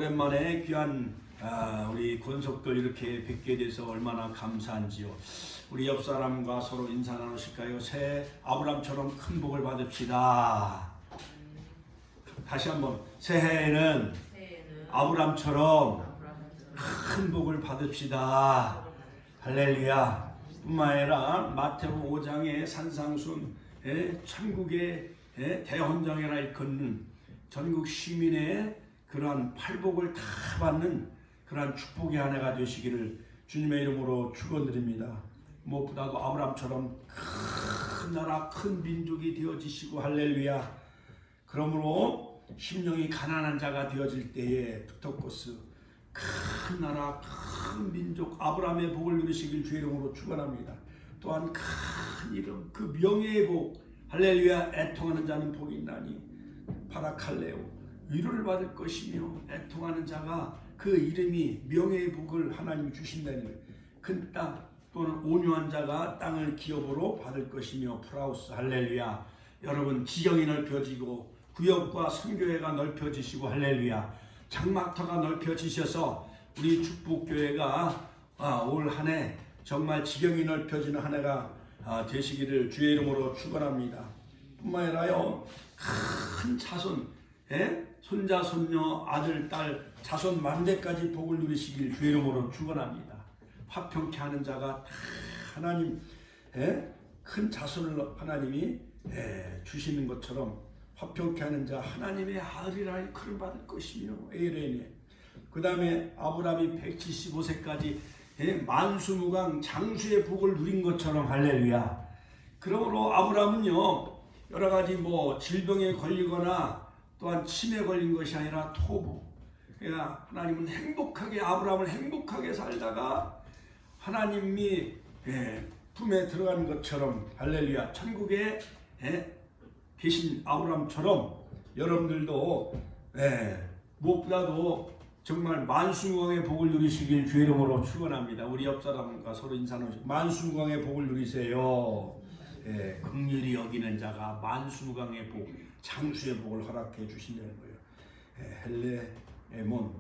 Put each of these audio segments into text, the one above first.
오랜만에 귀한 우리 권속들 이렇게 뵙게 돼서 얼마나 감사한지요. 우리 옆 사람과 서로 인사 나누실까요? 새해 아브람처럼 큰 복을 받읍시다. 다시 한번 새해에는 아브람처럼 큰 복을 받읍시다. 할렐루야. 뿐만 아니라 마태복음 5장의 산상순 천국의 대헌장이라 일컫는 전국 시민의 그러한 팔복을 다 받는 그러한 축복의 한 해가 되시기를 주님의 이름으로 축원드립니다. 무엇보다도 아브람처럼 큰 나라 큰 민족이 되어지시고 할렐루야. 그러므로 심령이 가난한 자가 되어질 때에 부터코스 큰 나라 큰 민족 아브람의 복을 누리시길 주의 이름으로 축원합니다. 또한 큰 이름 그 명예의 복 할렐루야. 애통하는 자는 복이 있나니 바라칼레오 위로를 받을 것이며 애통하는 자가 그 이름이 명예의 복을 하나님이 주신다는 거예요. 큰 땅 또는 온유한 자가 땅을 기업으로 받을 것이며 프라우스 할렐루야. 여러분 지경이 넓혀지고 구역과 선교회가 넓혀지시고 할렐루야. 장막터가 넓혀지셔서 우리 축복교회가 올 한 해 정말 지경이 넓혀지는 한 해가 되시기를 주의 이름으로 축원합니다. 뿐만 아니라요 큰 자손 손자 손녀 아들 딸 자손 만대까지 복을 누리시길 주의 이름으로 축원합니다. 화평케 하는 자가 다 하나님 큰 자손을 하나님이 주시는 것처럼 화평케 하는 자 하나님의 아들이라 일컬음 받을 것이며 에레네. 그 다음에 아브라함이 175세까지 만수무강 장수의 복을 누린 것처럼 할렐루야. 그러므로 아브라함은요 여러가지 질병에 걸리거나 또한 침에 걸린 것이 아니라 토부. 그러니까 하나님은 행복하게 아브라함을 행복하게 살다가 하나님이 품에 들어가는 것처럼 할렐루야. 천국에 계신 아브라함처럼 여러분들도 무엇보다도 정말 만수무강의 복을 누리시길 주의 이름으로 축원합니다. 우리 옆 사람과 서로 인사 나누시고 만수무강의 복을 누리세요. 긍휼히 여기는 자가 만수무강의 복, 장수의 복을 허락해 주신다는 거예요. 헬레몬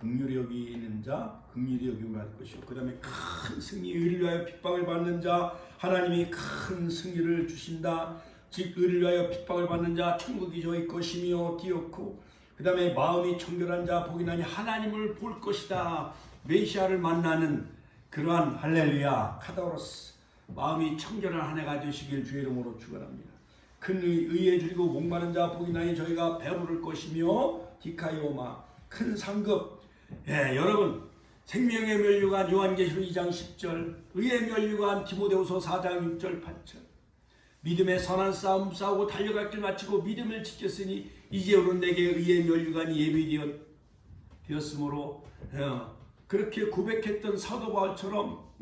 긍휼히 여기는 자 긍휼히 여김을 받을 것이요. 그 다음에 큰 승리 의를 위하여 핍박을 받는 자 하나님이 큰 승리를 주신다. 즉 의를 위하여 핍박을 받는 자 천국이 저희 것이며 디었고 그 다음에 마음이 청결한 자 복이 나니 하나님을 볼 것이다. 메시아를 만나는 그러한 할렐루야 카다로스 마음이 청결한 한 해가 되시길 주의 이름으로 축원합니다. 큰 의에 줄이고 목마른 자 복이 나니 저희가 배부를 것이며 디카이오마 큰 상급. 여러분 생명의 면류관 요한계시록 2장 10절 의의 면류관 디모데후서 4장 6절 8절 믿음의 선한 싸움 싸우고 달려갈 길 마치고 믿음을 지켰으니 이제로는 내게 의의 면류관이 예비되었으므로 그렇게 고백했던 사도 바울처럼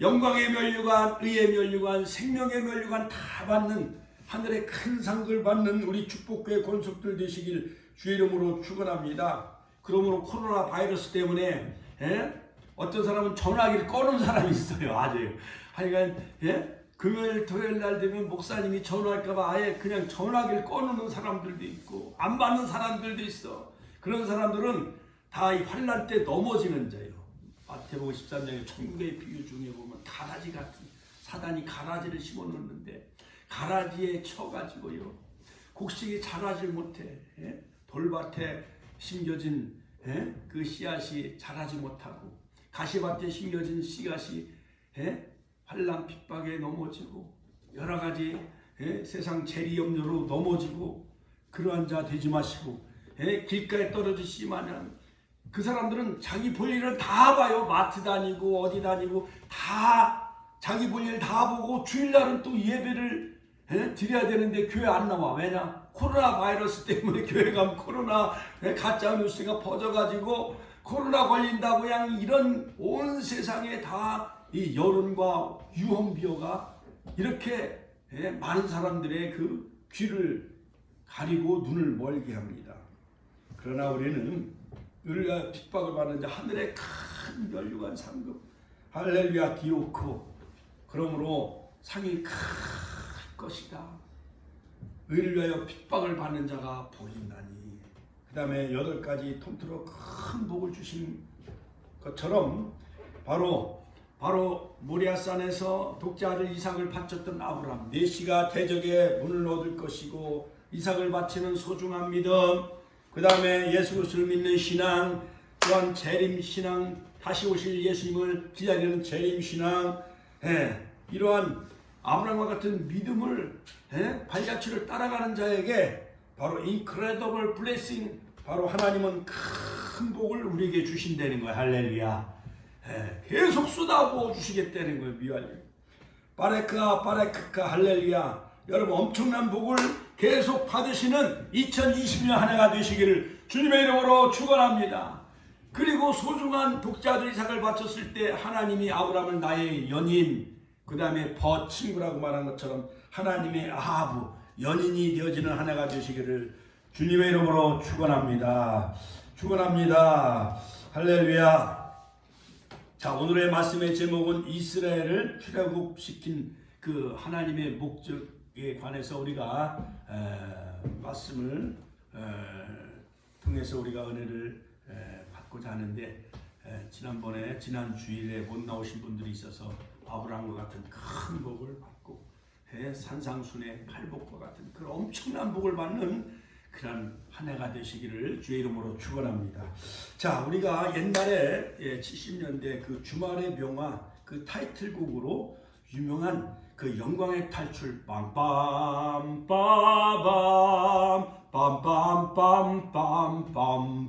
영광의 면류관 의의 면류관 생명의 면류관 다 받는 하늘의 큰 상을 받는 우리 축복교회 권속들 되시길 주의 이름으로 축원합니다. 그러므로 코로나 바이러스 때문에 어떤 사람은 전화기를 꺼놓은 사람이 있어요. 아주 하여간 금요일 토요일 날 되면 목사님이 전화할까봐 아예 그냥 전화기를 꺼놓는 사람들도 있고 안 받는 사람들도 있어. 그런 사람들은 다 이 환난 때 넘어지는 자예요. 마태복음 13장의 천국의 비유 중에 보면 가라지 같은 사단이 가라지를 심어놓는데 가라지에 쳐가지고요 곡식이 자라질 못해. 돌밭에 심겨진 그 씨앗이 자라지 못하고 가시밭에 심겨진 씨앗이 환난 핍박에 넘어지고 여러가지 세상 재리염려로 넘어지고 그러한 자 되지 마시고 길가에 떨어지시 마냥 그 사람들은 자기 볼 일을 다 봐요. 마트 다니고 어디 다니고 다 자기 볼 일 다 보고 주일날은 또 예배를 드려야 되는데 교회 안 나와. 왜냐? 코로나 바이러스 때문에 교회 가면 코로나 가짜 뉴스가 퍼져가지고 코로나 걸린다고 그냥 이런 온 세상에 다 이 여론과 유언비어가 이렇게 많은 사람들의 그 귀를 가리고 눈을 멀게 합니다. 그러나 우리는 의를 핍박을 받는 자 하늘의 큰 면류관 상급 할렐루야 디오코 그러므로 상이 클 것이다. 의를 위하여 핍박을 받는 자가 복이 있나니 그 다음에 8가지 통틀어 큰 복을 주신 것처럼 바로 모리아산에서 독자 아들 이삭을 바쳤던 아브라함, 내시가 대적의 문을 얻을 것이고 이삭을 바치는 소중한 믿음, 그 다음에 예수 그리스도를 믿는 신앙, 또한 재림 신앙, 다시 오실 예수님을 기다리는 재림 신앙, 이러한 아브라함과 같은 믿음을 발자취를 따라가는 자에게 바로 incredible blessing, 바로 하나님은 큰 복을 우리에게 주신다는 거예요. 할렐루야. 계속 쏟아부어 주시겠다는 거예요. 미완이 바레크아 바레크카 할렐루야. 여러분 엄청난 복을 계속 받으시는 2020년 한 해가 되시기를 주님의 이름으로 축원합니다. 그리고 소중한 독자들 이삭을 바쳤을 때 하나님이 아브라함을 나의 연인, 그 다음에 친구라고 말한 것처럼 하나님의 아부, 연인이 되어지는 한 해가 되시기를 주님의 이름으로 축원합니다. 축원합니다. 할렐루야. 자, 오늘의 말씀의 제목은 이스라엘을 출애굽시킨 그 하나님의 목적에 관해서 우리가 말씀을 통해서 우리가 은혜를 받고자 하는데, 지난 주일에 못 나오신 분들이 있어서 아브라함과 같은 큰 복을 받고 산상순의 팔복과 같은 그런 엄청난 복을 받는 그런 한 해가 되시기를 주의 이름으로 축원합니다. 자, 우리가 옛날에 70년대 그 주말의 명화 그 타이틀곡으로 유명한 그 영광의 탈출 빰빰 빠밤 빰빰 빰빰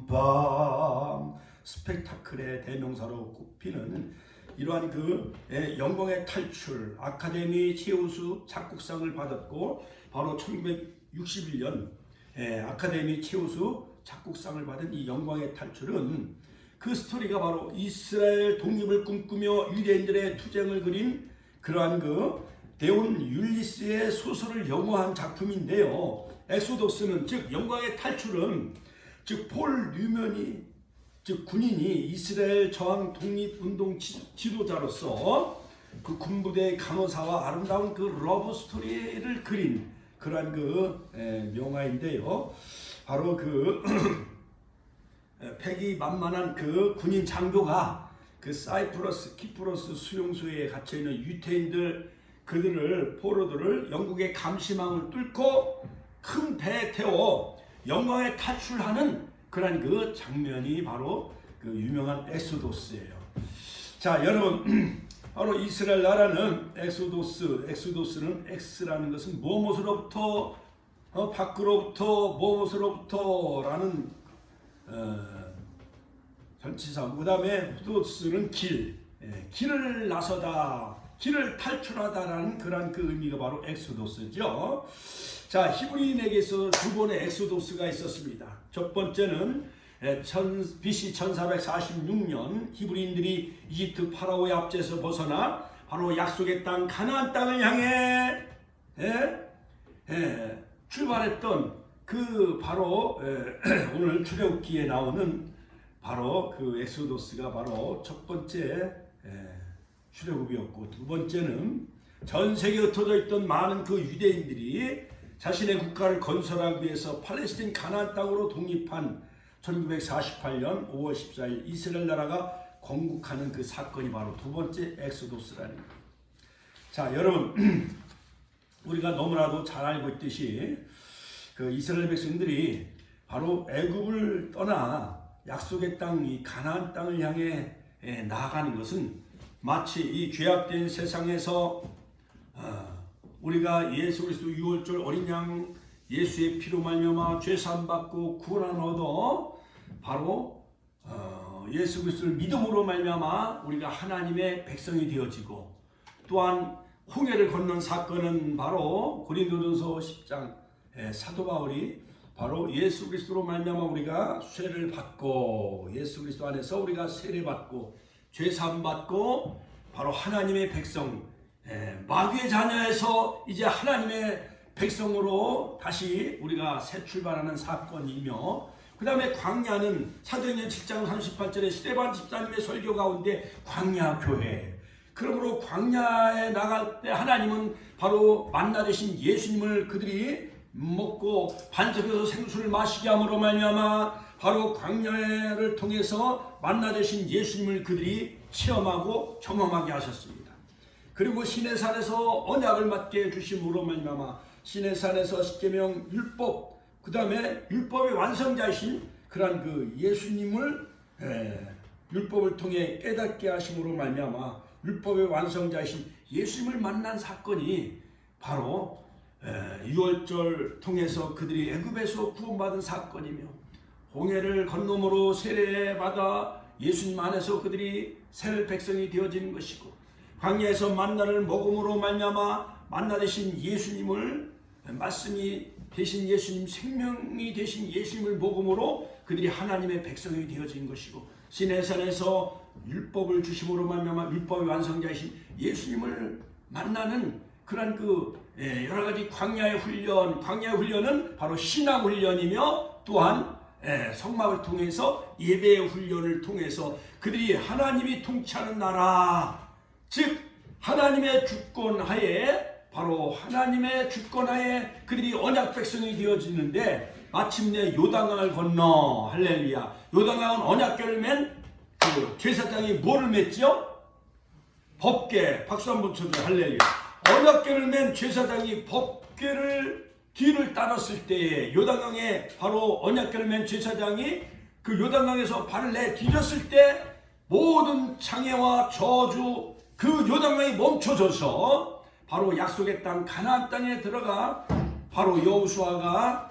빰빰 스펙타클의 대명사로 꼽히는 이러한 그 영광의 탈출 아카데미 최우수 작곡상을 받았고, 바로 1961년 아카데미 최우수 작곡상을 받은 이 영광의 탈출은 그 스토리가 바로 이스라엘 독립을 꿈꾸며 유대인들의 투쟁을 그린 그러한 그 데온 율리스의 소설을 영화한 작품인데요. 엑소더스는, 즉 영광의 탈출은, 즉 폴 뉴먼이, 즉 군인이 이스라엘 저항 독립운동 지도자로서 그 군부대의 강호사와 아름다운 그 러브 스토리를 그린 그러한 그 명화인데요. 바로 그 패기만만한 그 군인 장교가 그 키프로스 수용소에 갇혀 있는 유태인들, 그들을 포로들을 영국의 감시망을 뚫고 큰 배에 태워 영광에 탈출하는 그러한 그 장면이 바로 그 유명한 엑소도스예요. 자, 여러분, 바로 이스라엘 나라는 엑소도스는 엑스라는 것은 무엇으로부터 밖으로부터 무엇으로부터라는 전치사, 그 다음에 도스는 길을 나서다, 길을 탈출하다라는 그런 그 의미가 바로 엑소도스죠. 자, 히브리인에게서 두 번의 엑소도스가 있었습니다. 첫 번째는 BC 1446년 히브리인들이 이집트 파라오의 압제에서 벗어나 바로 약속의 땅 가나안 땅을 향해 출발했던 그 바로 오늘 출애굽기에 나오는 바로 그 엑소도스가 바로 첫 번째 출애굽이었고, 두 번째는 전 세계에 흩어져 있던 많은 그 유대인들이 자신의 국가를 건설하기 위해서 팔레스틴 가나안 땅으로 독립한 1948년 5월 14일 이스라엘 나라가 건국하는 그 사건이 바로 두 번째 엑소도스라는 거예요. 자, 여러분, 우리가 너무나도 잘 알고 있듯이 그 이스라엘 백성들이 바로 애굽을 떠나 약속의 땅, 이 가나안 땅을 향해 나아가는 것은 마치 이 죄악된 세상에서 우리가 예수 그리스도 유월절 어린 양 예수의 피로 말미암아 죄 사함 받고 구원을 얻어 바로 예수 그리스도를 믿음으로 말미암아 우리가 하나님의 백성이 되어지고, 또한 홍해를 건넌 사건은 바로 고린도전서 10장 사도 바울이 바로 예수 그리스도로 말미암아 우리가 쇠를 받고, 예수 그리스도 안에서 우리가 세례 받고 죄 사함 받고 바로 하나님의 백성, 마귀의 자녀에서 이제 하나님의 백성으로 다시 우리가 새 출발하는 사건이며, 그 다음에 광야는 사도행전 7장 38절에 스데반 집사님의 설교 가운데 광야교회, 그러므로 광야에 나갈 때 하나님은 바로 만나 되신 예수님을 그들이 먹고 반석에서 생수를 마시게 함으로 말미암아 바로 광야를 통해서 만나 되신 예수님을 그들이 체험하고 경험하게 하셨습니다. 그리고 시내산에서 언약을 맡게 해주심으로 말미암아 시내산에서 십계명 율법, 그 다음에 율법의 완성자이신 그러한 그 예수님을 율법을 통해 깨닫게 하심으로 말미암아 율법의 완성자이신 예수님을 만난 사건이 바로 유월절 통해서 그들이 애굽에서 구원받은 사건이며, 홍해를 건너므로 세례받아 예수님 안에서 그들이 새를 백성이 되어지는 것이고, 광야에서 만나를 먹음으로 말미암아 만나 되신 예수님을, 말씀이 되신 예수님, 생명이 되신 예수님을 먹음으로 그들이 하나님의 백성이 되어진 것이고, 시내산에서 율법을 주심으로 말미암아 율법의 완성자이신 예수님을 만나는 그런 여러 가지 광야의 훈련은 바로 신앙 훈련이며, 또한 성막을 통해서 예배의 훈련을 통해서 그들이 하나님이 통치하는 나라, 즉 하나님의 주권하에, 바로 하나님의 주권하에 그들이 언약 백성이 되어지는데, 마침내 요단강을 건너, 할렐루야, 요단강은 언약궤를 맨 그 제사장이 뭐를 맸죠? 법궤. 박수 한번 쳐줘요. 할렐루야. 언약궤를 맨 제사장이 법궤를 뒤를 따랐을 때에, 요단강에 바로 언약궤를 맨 제사장이 그 요단강에서 발을 내디뎠을 때 모든 장애와 저주, 그 요단강이 멈춰져서 바로 약속의 땅 가나안 땅에 들어가 바로 여호수아가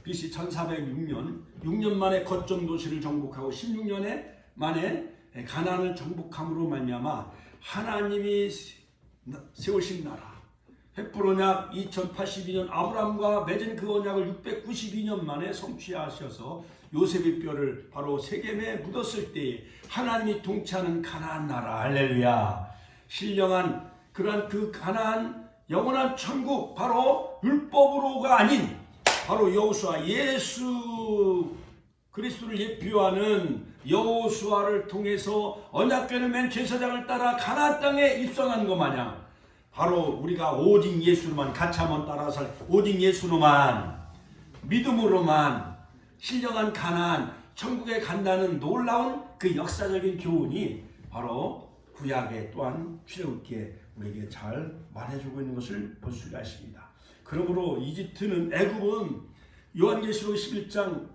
BC 1406년 6년 만에 거점 도시를 정복하고 16년에 만에 가나안을 정복함으로 말미암아 하나님이 세우신 나라, 횃불 언약 2082년 아브라함과 맺은 그 언약을 692년 만에 성취하셔서 요셉의 뼈를 바로 세겜에 묻었을 때에 하나님이 통치하는 가나안 나라, 할렐루야, 신령한 그러한 그 가나안 영원한 천국, 바로 율법으로가 아닌 바로 여호수아, 예수 그리스도를 예표하는 여호수아를 통해서 언약궤를 맨 제사장을 따라 가나안 땅에 입성한 것 마냥 바로 우리가 오직 예수로만, 같이 한번 따라서 오직 예수로만, 믿음으로만 신령한 가나안 천국에 간다는 놀라운 그 역사적인 교훈이 바로 구약에 또한 출애굽기에 우리에게 잘 말해주고 있는 것을 볼 수가 있습니다. 그러므로 애굽은 요한계시록 11장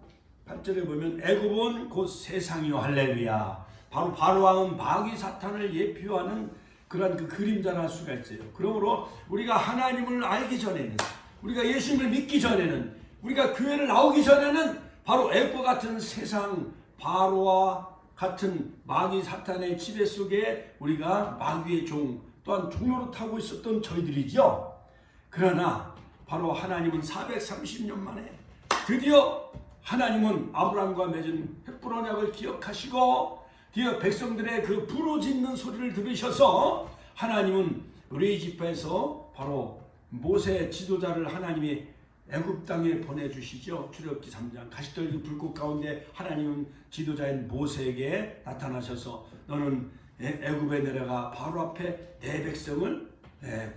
8절에 보면 애굽은 곧 세상이요, 할렐루야, 바로 바로왕은 마귀 사탄을 예표하는 그러한 그 그림자를 할 수가 있어요. 그러므로 우리가 하나님을 알기 전에는, 우리가 예수님을 믿기 전에는, 우리가 교회를 나오기 전에는 바로 애굽과 같은 세상, 바로와 같은 마귀 사탄의 지배 속에 우리가 마귀의 종, 또한 종로로 타고 있었던 저희들이죠. 그러나 바로 하나님은 430년 만에 드디어 하나님은 아브라함과 맺은 횃불 언약을 기억하시고 드디어 백성들의 그 부르짖는 소리를 들으셔서 하나님은 레위지파에서 바로 모세 지도자를 하나님이 애굽 땅에 보내주시죠. 출애굽기 3장 가시떨기 불꽃 가운데 하나님은 지도자인 모세에게 나타나셔서 너는 애굽에 내려가 바로 앞에 내 백성을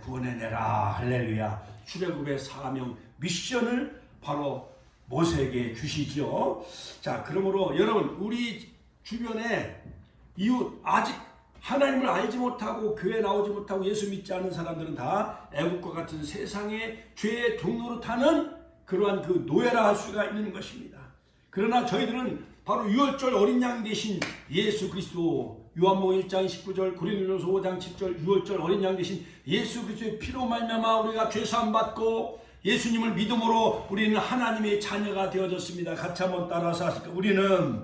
구원해내라, 할렐루야. 출애굽의 사명 미션을 바로 모세에게 주시죠. 자, 그러므로 여러분, 우리 주변에 이웃, 아직 하나님을 알지 못하고 교회 나오지 못하고 예수 믿지 않은 사람들은 다 애국과 같은 세상의 죄의 종로로 타는 그러한 그 노예라 할 수가 있는 것입니다. 그러나 저희들은 바로 유월절 어린 양 대신 예수 그리스도, 요한복음 1장 19절, 고린도전서 5장 7절, 유월절 어린 양 대신 예수 그리스도의 피로 말미암아 우리가 죄사함 받고 예수님을 믿음으로 우리는 하나님의 자녀가 되어졌습니다. 같이 한번 따라서 하실까? 우리는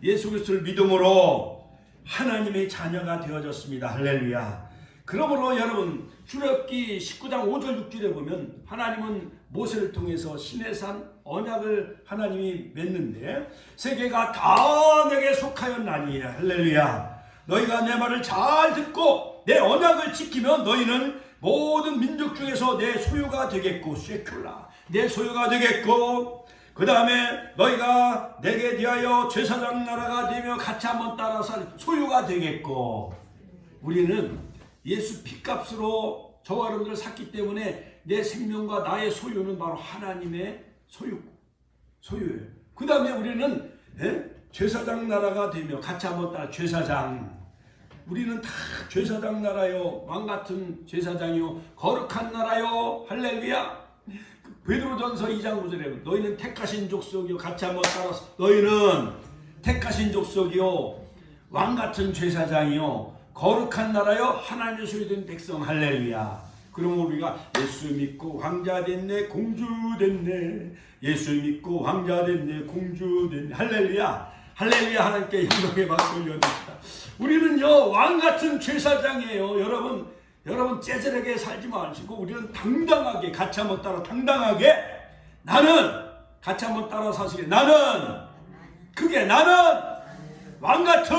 예수 그리스도를 믿음으로 하나님의 자녀가 되어졌습니다. 할렐루야. 그러므로 여러분, 출애굽기 19장 5절 6절에 보면 하나님은 모세를 통해서 시내산 언약을 하나님이 맺는데 세계가 다 내게 속하였나니, 할렐루야. 너희가 내 말을 잘 듣고 내 언약을 지키면 너희는 모든 민족 중에서 내 소유가 되겠고, 쉐큘라, 내 소유가 되겠고, 그 다음에 너희가 내게 대하여 제사장 나라가 되며, 같이 한번 따라서 소유가 되겠고, 우리는 예수 피값으로 저와 여러분들을 샀기 때문에 내 생명과 나의 소유는 바로 하나님의 소유예요. 그 다음에 우리는 제사장 나라가 되며 같이 한번 따라 제사장. 우리는 다 제사장 나라요, 왕같은 제사장이요, 거룩한 나라요. 할렐루야. 베드로전서 2장 9절에 너희는 택하신 족속이요, 같이 한번 따라서 너희는 택하신 족속이요, 왕같은 제사장이요, 거룩한 나라요, 하나님의 소유된 백성. 할렐루야. 그러면 우리가 예수 믿고 황자 됐네, 공주 됐네, 예수 믿고 황자 됐네, 공주 됐네. 할렐루야. 할렐루야. 하나님께 영광의 박수 올려드립니다. 우리는요 왕같은 제사장이에요. 여러분 째절하게 살지 마시고 우리는 당당하게, 같이 한번 따라 당당하게, 나는, 같이 한번 따라 사시게, 나는 왕같은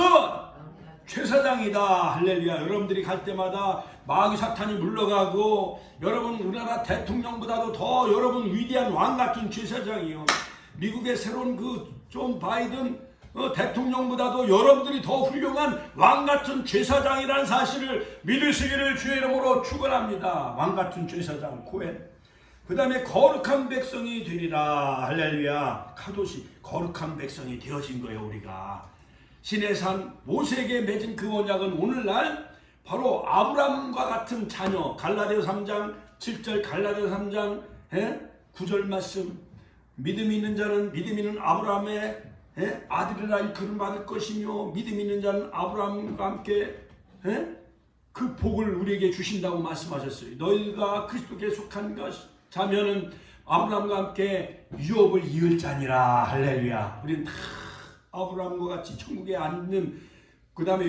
제사장이다. 할렐루야. 여러분들이 갈 때마다 마귀 사탄이 물러가고, 여러분 우리나라 대통령보다도 더 여러분 위대한 왕같은 제사장이요. 미국의 새로운 존 바이든 대통령보다도 여러분들이 더 훌륭한 왕같은 제사장이라는 사실을 믿으시기를 주의 이름으로 축원합니다. 왕같은 제사장 코엔. 그 다음에 거룩한 백성이 되리라. 할렐루야. 카도시, 거룩한 백성이 되어진 거예요. 우리가 시내산 모세에게 맺은 그 언약은 오늘날 바로 아브라함과 같은 자녀. 갈라디아 3장 7절, 갈라디아 3장 9절 말씀. 믿음 있는 자는, 믿음 있는 아브라함의 아들이라 일컬음 받을 것이며, 믿음 있는 자는 아브라함과 함께 그 복을 우리에게 주신다고 말씀하셨어요. 너희가 그리스도께 속한 자면은 아브라함과 함께 유업을 이을 자니라. 할렐루야. 우리는 다 아브라함과 같이 천국에 앉는, 그 다음에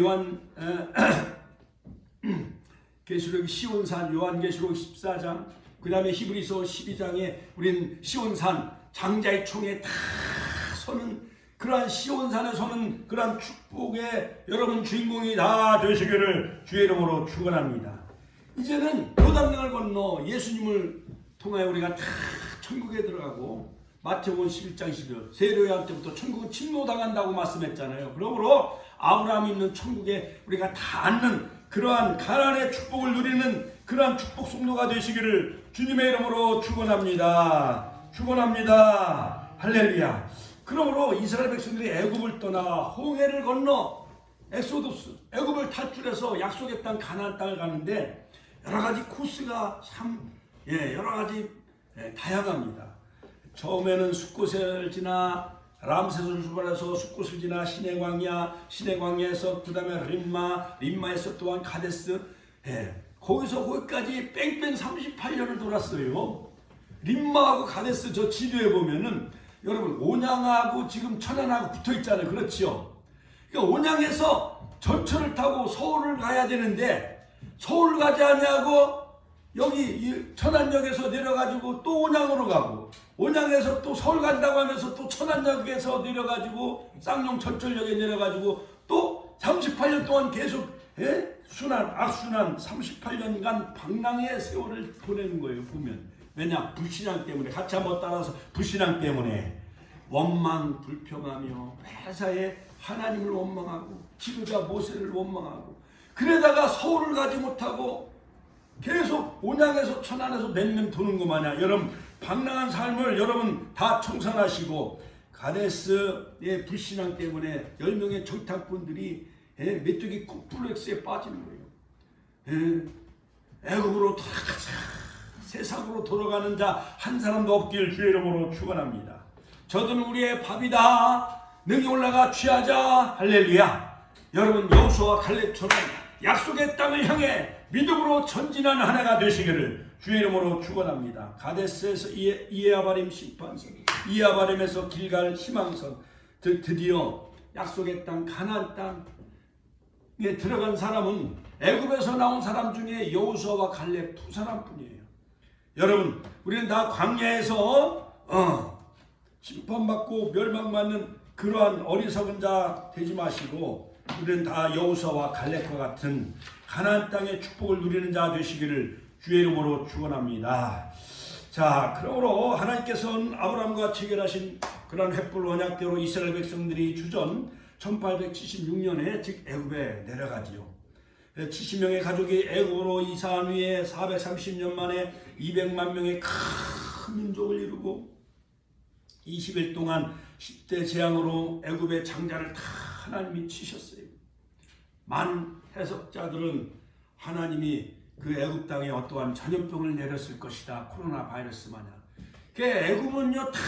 계시록 시온산, 요한계시록 14장, 그 다음에 히브리서 12장에 우리는 시온산 장자의 총에 다 서는, 그러한 시온산에 서는 그러한 축복의 여러분 주인공이 다 되시기를 주의 이름으로 축원합니다. 이제는 요단강을 건너 예수님을 통하여 우리가 다 천국에 들어가고, 마태복음 11장 11절 세례요한 때부터 천국은 침노당한다고 말씀했잖아요. 그러므로 아브라함이 있는 천국에 우리가 다 앉는 그러한 가나안의 축복을 누리는 그러한 축복 성도가 되시기를 주님의 이름으로 축원합니다. 할렐루야. 그러므로 이스라엘 백성들이 애굽을 떠나 홍해를 건너 엑소도스, 애굽을 탈출해서 약속의 땅 가나안 땅을 가는데 여러 가지 코스가 참 여러 가지 다양합니다. 처음에는 숫곳을 지나 람세스를 출발해서 숫곳을 지나 시내광야에서 그 다음에 림마에서 또한 가데스, 거기서 거기까지 뺑뺑 38년을 돌았어요. 림마하고 가데스 저 지도에 보면은 여러분 온양하고 지금 천안하고 붙어 있잖아요. 그렇죠? 그러니까 온양에서 전철을 타고 서울을 가야 되는데 서울 가지 않냐고 여기 천안역에서 내려가지고 또 온양으로 가고, 온양에서 또 서울 간다고 하면서 또 천안역에서 내려가지고 쌍용 전철역에 내려가지고 또 38년 동안 계속 악순환 38년간 방랑의 세월을 보내는 거예요. 보면 왜냐? 불신앙 때문에. 같이 한번 따라서 불신앙 때문에 원망 불평하며 회사에 하나님을 원망하고 지도자 모세를 원망하고, 그러다가 서울을 가지 못하고 계속 온양에서 천안에서 몇 도는 것 마냥 여러분 방랑한 삶을 여러분 다 청산하시고, 가데스의 불신앙 때문에 10명의 정탐꾼들이 메뚜기 콤플렉스에 빠지는 거예요. 애굽으로 돌아가자. 세상으로 돌아가는 자 한 사람도 없길 주의 이름으로 축원합니다. 저들은 우리의 밥이다. 능히 올라가 취하자. 할렐루야. 여러분 여호수아와 갈렙처럼 약속의 땅을 향해 믿음으로 전진하는 한 해가 되시기를 주의 이름으로 축원합니다. 가데스에서 이에아바림 심판선, 이에아바림에서 길갈 희망선, 드디어 약속의 땅 가나안 땅에 들어간 사람은 애굽에서 나온 사람 중에 여호수아와 갈렙 두 사람뿐이에요. 여러분 우리는 다 광야에서 심판받고 멸망받는 그러한 어리석은 자 되지 마시고, 우리는 다 여호수아와 갈렙과 같은 가나안 땅의 축복을 누리는 자 되시기를 주의 이름으로 축원합니다. 자, 그러므로 하나님께서는 아브라함과 체결하신 그러한 횃불 언약대로 이스라엘 백성들이 주전 1876년에 즉 애굽에 내려가지요. 70명의 가족이 애굽으로 이사한 후에 430년 만에 200만 명의 큰 민족을 이루고 20일 동안 10대 재앙으로 애굽의 장자를 다 하나님이 치셨어요. 많은 해석자들은 하나님이 그 애굽 땅에 어떠한 전염병을 내렸을 것이다. 코로나 바이러스 마냥. 그 애굽은요 다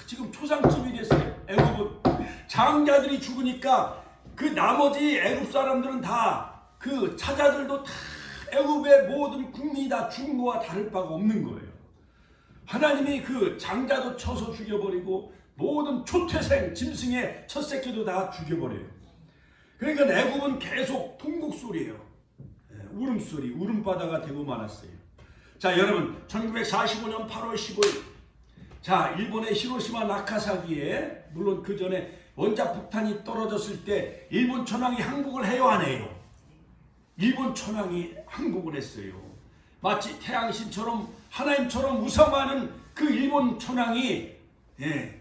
지금 초상집이 됐어요. 애굽은 장자들이 죽으니까 그 나머지 애굽 사람들은 다 그 차자들도 다 애굽의 모든 국민이 다 죽은 거와 다를 바가 없는 거예요. 하나님이 그 장자도 쳐서 죽여버리고 모든 초태생 짐승의 첫 새끼도 다 죽여버려요. 그러니까 애굽은 계속 통곡소리예요. 울음소리, 울음바다가 되고 말았어요. 자, 여러분 1945년 8월 15일 자, 일본의 히로시마 나카사키에 물론 그 전에 원자 폭탄이 떨어졌을 때 일본 천황이 항복을 해요 안 해요? 일본 천황이 항복을 했어요. 마치 태양신처럼 하나님처럼 우상하는 그 일본 천황이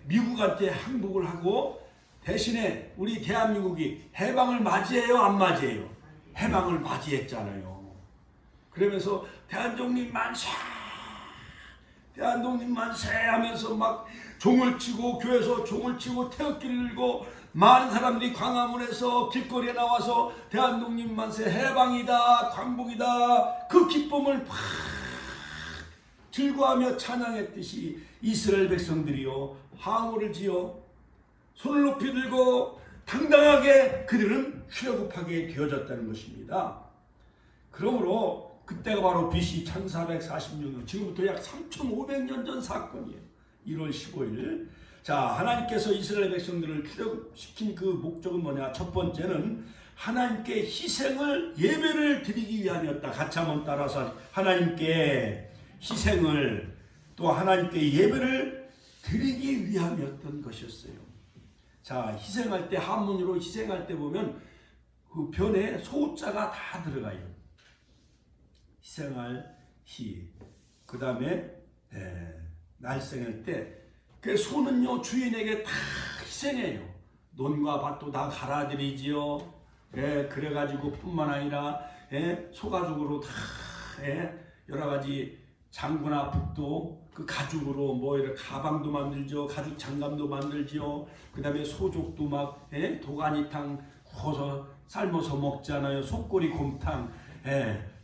미국한테 항복을 하고 대신에 우리 대한민국이 해방을 맞이해요 안 맞이해요? 해방을 맞이했잖아요. 그러면서 대한독립 만세 대한독립 만세 하면서 막 종을 치고 교회에서 종을 치고 태극기를 들고 많은 사람들이 광화문에서 길거리에 나와서 대한독립 만세 해방이다 광복이다 그 기쁨을 팍 즐거워하며 찬양했듯이 이스라엘 백성들이요 항호를 지어 손을 높이 들고 당당하게 그들은 출애굽하게 되어졌다는 것입니다. 그러므로 그때가 바로 BC 1446년 지금부터 약 3500년 전 사건이에요. 1월 15일 자 하나님께서 이스라엘 백성들을 출애굽시킨 그 목적은 뭐냐? 첫 번째는 하나님께 희생을 예배를 드리기 위함이었다. 같이 한번 따라서 하나님께 희생을 또 하나님께 예배를 드리기 위함이었던 것이었어요. 자 희생할 때 한문으로 희생할 때 보면 그 변에 소자가 다 들어가요. 희생할 희 그 다음에 날생할 때 그 소는요 주인에게 다 희생해요. 논과 밭도 다 갈아드리지요. 그래가지고 뿐만 아니라 소가죽으로 다 여러가지 장구나 북도 그 가죽으로 뭐 이렇게 가방도 만들죠. 가죽 장갑도 만들죠. 그 다음에 소족도 막 도가니탕 구워서 삶아서 먹잖아요. 속꼬리 곰탕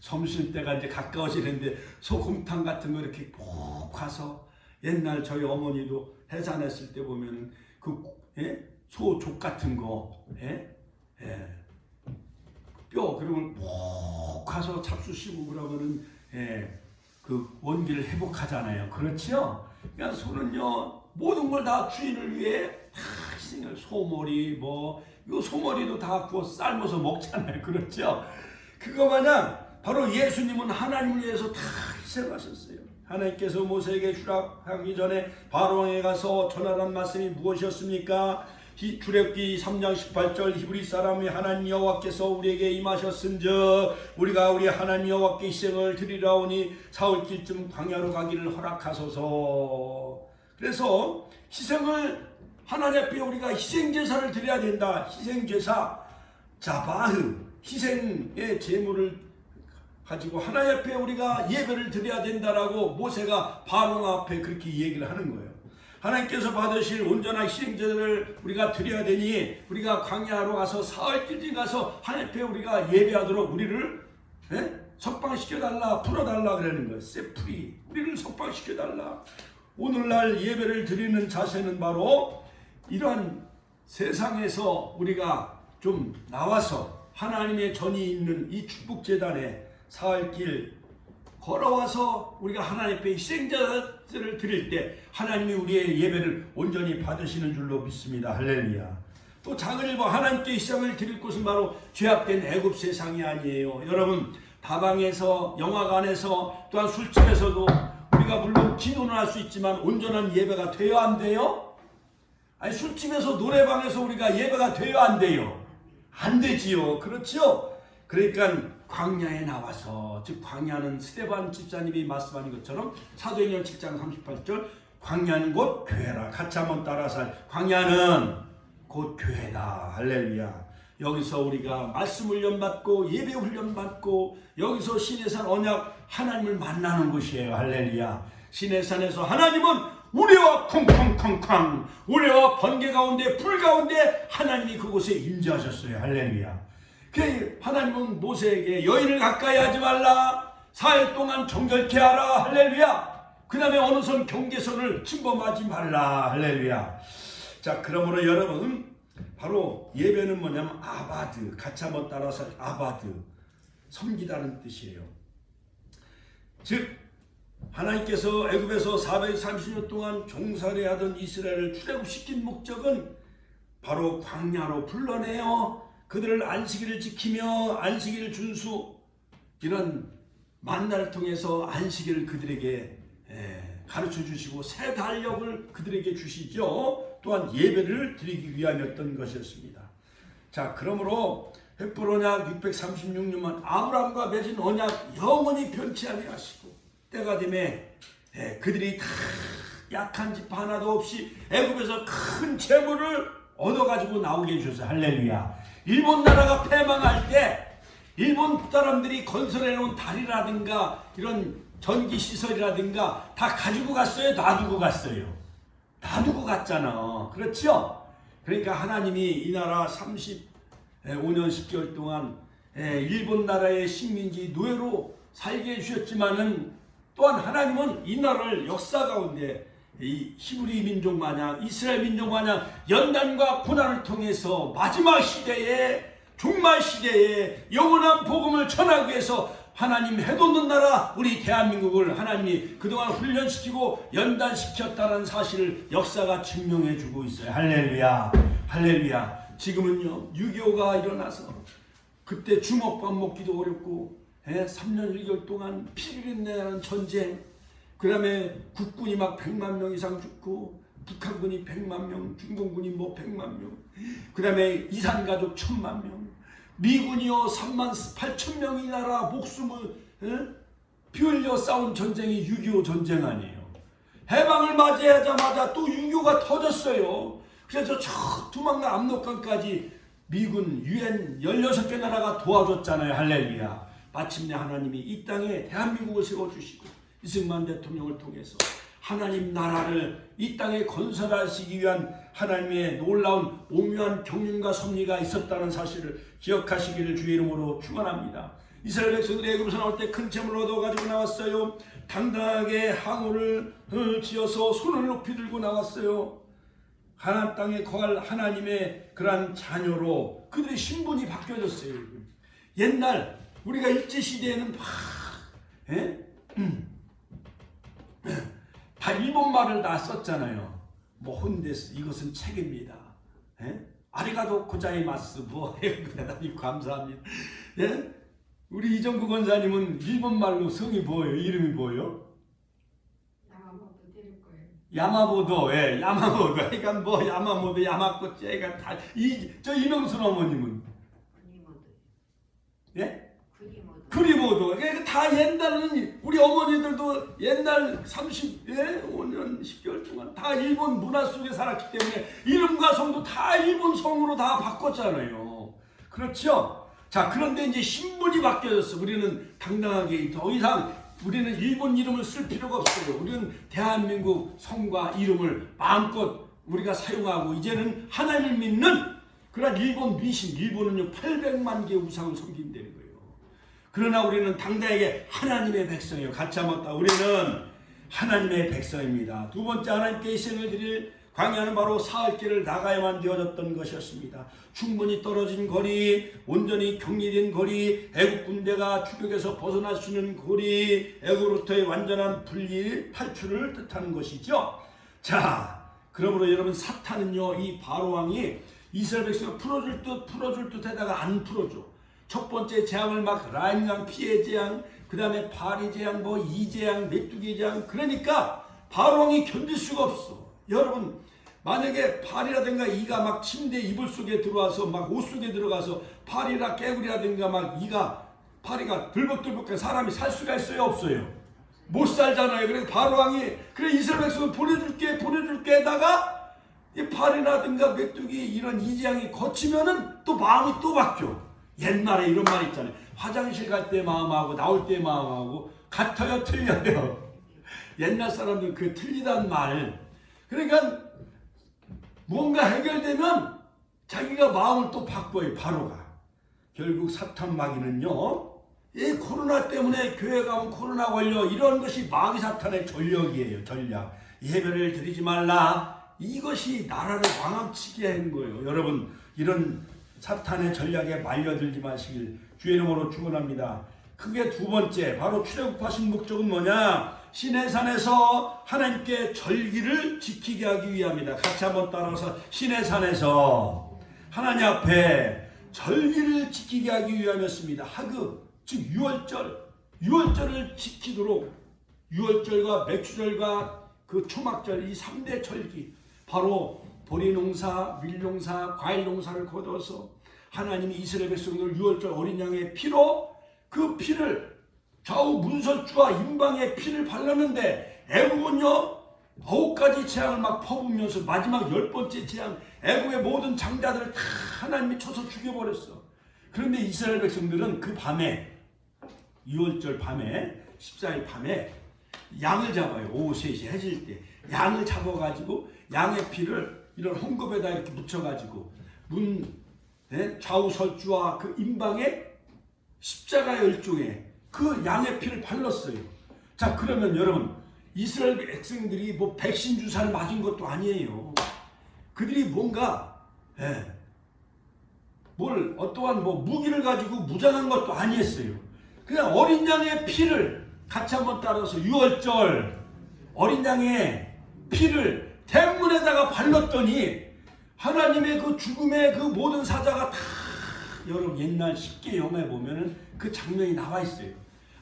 점심때가 이제 가까워지는데 소곰탕 같은 거 이렇게 푹 가서 옛날 저희 어머니도 해산했을 때 보면 그 소족 같은 거 뼈 그러면 푹 가서 잡수시고 그러면은 그 원기를 회복하잖아요. 그렇죠? 그러니까 소는요 모든 걸 다 주인을 위해 다 희생을 소머리 뭐 이거 소머리도 다 구워 삶아서 먹잖아요. 그렇죠? 그거 마냥 바로 예수님은 하나님을 위해서 다 희생하셨어요. 하나님께서 모세에게 휴락하기 전에 바로왕에 가서 전하란 말씀이 무엇이었습니까? 출애굽기 3장 18절 히브리 사람이 하나님 여호와께서 우리에게 임하셨은즉 우리가 우리 하나님 여호와께 희생을 드리라오니 사흘길쯤 광야로 가기를 허락하소서. 그래서 희생을 하나님 앞에 우리가 희생제사를 드려야 된다. 희생제사 자바흐 희생의 제물을 가지고 하나님 앞에 우리가 예배를 드려야 된다라고 모세가 바로왕 앞에 그렇게 얘기를 하는 거예요. 하나님께서 받으실 온전한 희생제를 우리가 드려야 되니 우리가 광야로 가서 사흘길에 가서 하나님 앞에 우리가 예배하도록 우리를 석방시켜달라 풀어달라 그러는 거예요. 세프리 우리를 석방시켜달라. 오늘날 예배를 드리는 자세는 바로 이러한 세상에서 우리가 좀 나와서 하나님의 전이 있는 이 축복재단에 사흘길 걸어와서 우리가 하나님 앞에 희생자들을 드릴 때 하나님이 우리의 예배를 온전히 받으시는 줄로 믿습니다. 할렐루야. 또 작은 일부 하나님께 희생을 드릴 곳은 바로 죄악된 애굽 세상이 아니에요. 여러분 다방에서 영화관에서 또한 술집에서도 우리가 물론 기도는 할 수 있지만 온전한 예배가 돼야 안 돼요? 아니 술집에서 노래방에서 우리가 예배가 돼야 안 돼요? 안 되지요. 그렇죠? 그러니까 광야에 나와서 즉 광야는 스데반 집사님이 말씀하는 것처럼 사도행전 7장 38절 광야는 곧 교회라. 같이 한번 따라서 광야는 곧 교회다. 할렐루야. 여기서 우리가 말씀 훈련 받고 예배 훈련 받고 여기서 시내산 언약 하나님을 만나는 곳이에요. 할렐루야. 시내산에서 하나님은 우레와 쿵쾅쾅쾅 우레와 번개 가운데 불 가운데 하나님이 그곳에 임재하셨어요. 할렐루야. 그 하나님은 모세에게 여인을 가까이 하지 말라, 4일 동안 정결케 하라. 할렐루야. 그 다음에 어느 선 경계선을 침범하지 말라. 할렐루야. 자, 그러므로 여러분, 바로 예배는 뭐냐면 아바드, 가차못 따라서 아바드, 섬기다는 뜻이에요. 즉 하나님께서 애굽에서 430년 동안 종살이 하던 이스라엘을 출애굽시킨 목적은 바로 광야로 불러내어 그들을 안식일을 지키며 안식일 준수, 이런 만나를 통해서 안식일을 그들에게 가르쳐 주시고 새 달력을 그들에게 주시죠. 또한 예배를 드리기 위함이었던 것이었습니다. 자, 그러므로 횃불 언약 636년만 아브라함과 맺은 언약 영원히 변치 아니하시고 때가 되매 그들이 다 약한 집 하나도 없이 애굽에서 큰 재물을 얻어가지고 나오게 해주셔서 할렐루야. 일본 나라가 패망할 때 일본 사람들이 건설해 놓은 다리라든가 이런 전기시설이라든가 다 가지고 갔어요? 놔두고 갔어요? 놔두고 갔잖아. 그렇죠? 그러니까 하나님이 이 나라 35년 10개월 동안 일본 나라의 식민지 노예로 살게 해주셨지만은 또한 하나님은 이 나라를 역사 가운데 이 히브리 민족 마냥 이스라엘 민족 마냥 연단과 고난을 통해서 마지막 시대에 종말 시대에 영원한 복음을 전하기 위해서 하나님 해돋는 나라 우리 대한민국을 하나님이 그동안 훈련시키고 연단시켰다는 사실을 역사가 증명해 주고 있어요. 할렐루야. 할렐루야. 지금은요 6.25가 일어나서 그때 주먹밥 먹기도 어렵고 3년 1개월 동안 피를 내는 전쟁, 그 다음에 국군이 막 100만 명 이상 죽고 북한군이 100만 명, 중공군이 뭐 100만 명, 그 다음에 이산가족 1000만 명, 미군이요 3만 8천 명이 나라 목숨을 피 흘려 싸운 전쟁이 6.25 전쟁 아니에요. 해방을 맞이하자마자 또 6.25가 터졌어요. 그래서 저 두만강 압록강까지 미군 UN 16개 나라가 도와줬잖아요. 할렐루야. 마침내 하나님이 이 땅에 대한민국을 세워주시고 이승만 대통령을 통해서 하나님 나라를 이 땅에 건설하시기 위한 하나님의 놀라운 오묘한 경륜과 섭리가 있었다는 사실을 기억하시기를 주의 이름으로 축원합니다. 이스라엘 백성들이 애굽에서 나올 때 큰 재물을 얻어가지고 나왔어요. 당당하게 항우를 지어서 손을 높이 들고 나왔어요. 가나안 땅에 거할 하나님의 그러한 자녀로 그들의 신분이 바뀌어졌어요. 옛날 우리가 일제시대에는 다 일본말을 다 썼잖아요. 뭐 혼데스 이것은 책입니다. 아리가도 고자이마스 뭐 대단히 감사합니다. 우리 이정구 권사님은 일본말로 성이 뭐예요? 이름이 뭐예요? 야마모토 드릴 거예요. 야마모도, 야마모도. 그러니까 뭐 야마모도, 야마코치, 그러니까 다 저 이명순 어머님은 쿠니모토. 예? 쿠니모토. 그리모도. 그러니까 다 옛날은 우리 어머니들도 옛날 35년 10개월 동안 다 일본 문화 속에 살았기 때문에 이름과 성도 다 일본 성으로 다 바꿨잖아요. 그렇죠? 자, 그런데 이제 신분이 바뀌어졌어. 우리는 당당하게 더 이상 우리는 일본 이름을 쓸 필요가 없어요. 우리는 대한민국 성과 이름을 마음껏 우리가 사용하고 이제는 하나님을 믿는 그런 일본 미신, 일본은요 800만 개 우상을 섬긴다는 거예요. 그러나 우리는 당당하게 하나님의 백성이에요. 같이 한번 다 우리는 하나님의 백성입니다. 두 번째, 하나님께 희생을 드릴 광야는 바로 사흘길을 나가야만 되어졌던 것이었습니다. 충분히 떨어진 거리, 온전히 격리된 거리, 애국 군대가 추격에서 벗어날 수 있는 거리, 애국으로부터의 완전한 분리, 탈출을 뜻하는 것이죠. 자, 그러므로 여러분 사탄은요 이 바로왕이 이스라엘 백성을 풀어줄 듯 하다가 안 풀어줘. 첫 번째 재앙을 막 라인강 피해 재앙, 그 다음에 바리 재앙, 뭐 이재앙, 메뚜기 재앙. 그러니까 바로왕이 견딜 수가 없어. 여러분 만약에 파리라든가 이가 막 침대 이불 속에 들어와서 막 옷 속에 들어가서 파리라 깨구리라든가 막 이가 파리가 들벅들벅해 사람이 살 수가 있어요? 없어요? 못 살잖아요. 그래서 바로왕이 그래 이스라엘 백성을 보내줄게 에다가 이 팔이라든가 메뚜기 이런 이지향이 거치면은 또 마음이 또 바뀌어. 옛날에 이런 말 있잖아요. 화장실 갈 때 마음하고 나올 때 마음하고 같아요, 틀려요. 옛날 사람들 그 틀리단 말. 그러니까 뭔가 해결되면 자기가 마음을 또 바꿔요. 바로가. 결국 사탄 마귀는요, 이 코로나 때문에 교회 가면 코로나 걸려, 이런 것이 마귀 사탄의 전략이에요. 전략. 예배를 드리지 말라. 이것이 나라를 망함치게 한 거예요. 여러분, 이런 사탄의 전략에 말려들지 마시길 주의 이름으로 축원합니다. 크게 두 번째, 바로 출애굽하신 목적은 뭐냐? 시내산에서 하나님께 절기를 지키게 하기 위함이다. 같이 한번 따라서, 시내산에서 하나님 앞에 절기를 지키게 하기 위함이었습니다. 하급, 즉 유월절을 지키도록, 유월절과 맥주절과 그 초막절, 이 3대 절기, 바로 보리농사, 밀농사, 과일농사를 거둬서 하나님이 이스라엘 백성들 유월절 어린 양의 피로, 그 피를 좌우 문설주와 임방의 피를 발랐는데, 애국은요 9가지 재앙을 막 퍼부으면서 마지막 10번째 재앙, 애국의 모든 장자들을 다 하나님이 쳐서 죽여버렸어. 그런데 이스라엘 백성들은 그 밤에, 2월절 밤에, 14일 밤에 양을 잡아요. 오후 3시 해질 때 양을 잡아가지고 양의 피를 이런 홍급에다 이렇게 묻혀가지고 좌우 설주와 그 임방에 십자가의 일종에 그 양의 피를 발랐어요. 자, 그러면 여러분, 이스라엘 백성들이 뭐 백신 주사를 맞은 것도 아니에요. 그들이 뭔가 뭘 어떠한 뭐 무기를 가지고 무장한 것도 아니었어요. 그냥 어린 양의 피를, 같이 한번 따라서, 유월절 어린 양의 피를 대문에다가 발랐더니 하나님의 그 죽음의 그 모든 사자가 다, 여러분 옛날 십계 영화에 보면은 그 장면이 나와 있어요.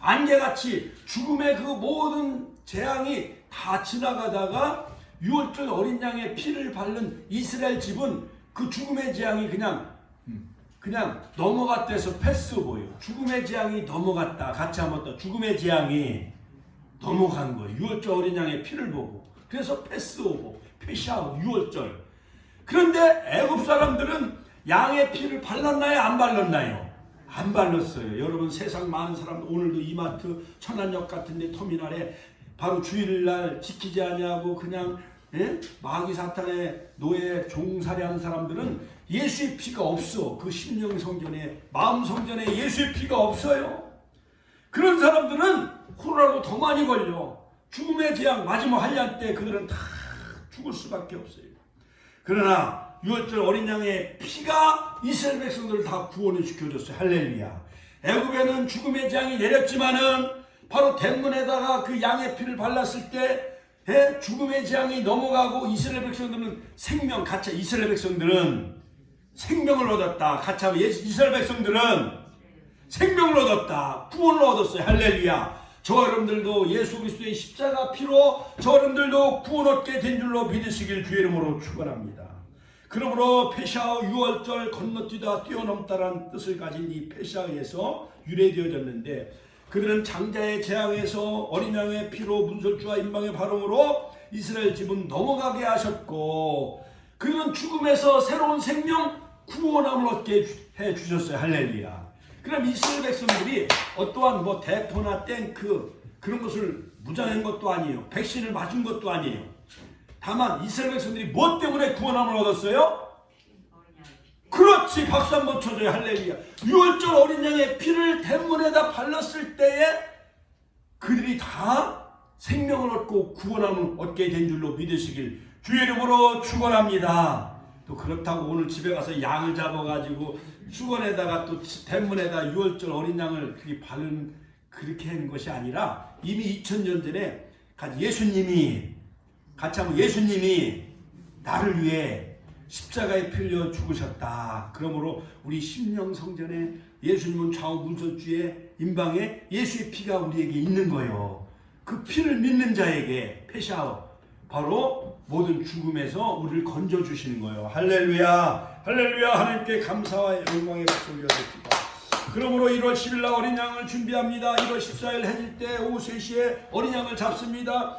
안개같이 죽음의 그 모든 재앙이 다 지나가다가 유월절 어린 양의 피를 바른 이스라엘 집은 그 죽음의 재앙이 그냥 넘어갔대서 패스오버예요. 죽음의 재앙이 넘어갔다. 같이 한번 더, 죽음의 재앙이 넘어간 거예요. 유월절 어린 양의 피를 보고. 그래서 패스오버, 패시아웃, 유월절. 그런데 애굽 사람들은 양의 피를 발랐나요? 안 발랐나요? 안 발랐어요. 여러분, 세상 많은 사람들, 오늘도 이마트, 천안역 같은 데 터미널에 바로 주일날 지키지 아니하고 그냥 마귀 사탄의 노예 종살이하는 사람들은 예수의 피가 없어. 그 심령 성전에, 마음 성전에 예수의 피가 없어요. 그런 사람들은 코로나로 더 많이 걸려. 죽음의 재앙, 마지막 한란 때 그들은 다 죽을 수밖에 없어요. 그러나 유월절 어린 양의 피가 이스라엘 백성들을 다 구원을 시켜줬어요. 할렐루야. 애굽에는 죽음의 재앙이 내렸지만은 바로 대문에다가 그 양의 피를 발랐을 때 죽음의 재앙이 넘어가고 이스라엘 백성들은 생명, 같이 이스라엘 백성들은 생명을 얻었다. 같이 하면 이스라엘 백성들은 생명을 얻었다. 구원을 얻었어요. 할렐루야. 저와 여러분들도 예수 그리스도의 십자가 피로 저와 여러분들도 구원 얻게 된 줄로 믿으시길 주의 이름으로 축원합니다. 그러므로 페시아 유월절 건너뛰다 뛰어넘다라는 뜻을 가진 이 페시아에서 유래되어졌는데, 그들은 장자의 재앙에서 어린 양의 피로 문설주와 임방의 발음으로 이스라엘 집은 넘어가게 하셨고, 그들은 죽음에서 새로운 생명, 구원함을 얻게 해주셨어요. 할렐루야. 그럼 이스라엘 백성들이 어떠한 뭐 대포나 탱크 그런 것을 무장한 것도 아니에요. 백신을 맞은 것도 아니에요. 다만 이스라엘 백성들이 무엇 때문에 구원함을 얻었어요? 그렇지, 박수 한번 쳐줘요. 할렐루야. 유월절 어린 양의 피를 대문에다 발랐을 때에 그들이 다 생명을 얻고 구원함을 얻게 된 줄로 믿으시길 주의 이름으로 축원합니다. 또 그렇다고 오늘 집에 가서 양을 잡아가지고 수건에다가 또 대문에다 유월절 어린 양을 그렇게 바른, 그렇게 하는 것이 아니라 이미 2000년 전에 예수님이, 같이 하면 예수님이 나를 위해 십자가에 필려 죽으셨다. 그러므로 우리 심령 성전에 예수님은 좌우 문설주의 임방에 예수의 피가 우리에게 있는 거예요. 그 피를 믿는 자에게 페시아웃, 바로 모든 죽음에서 우리를 건져주시는 거예요. 할렐루야. 할렐루야. 하나님께 감사와 영광의 박수 올려드립니다. 그러므로 1월 10일 날 어린 양을 준비합니다. 1월 14일 해질 때 오후 3시에 어린 양을 잡습니다.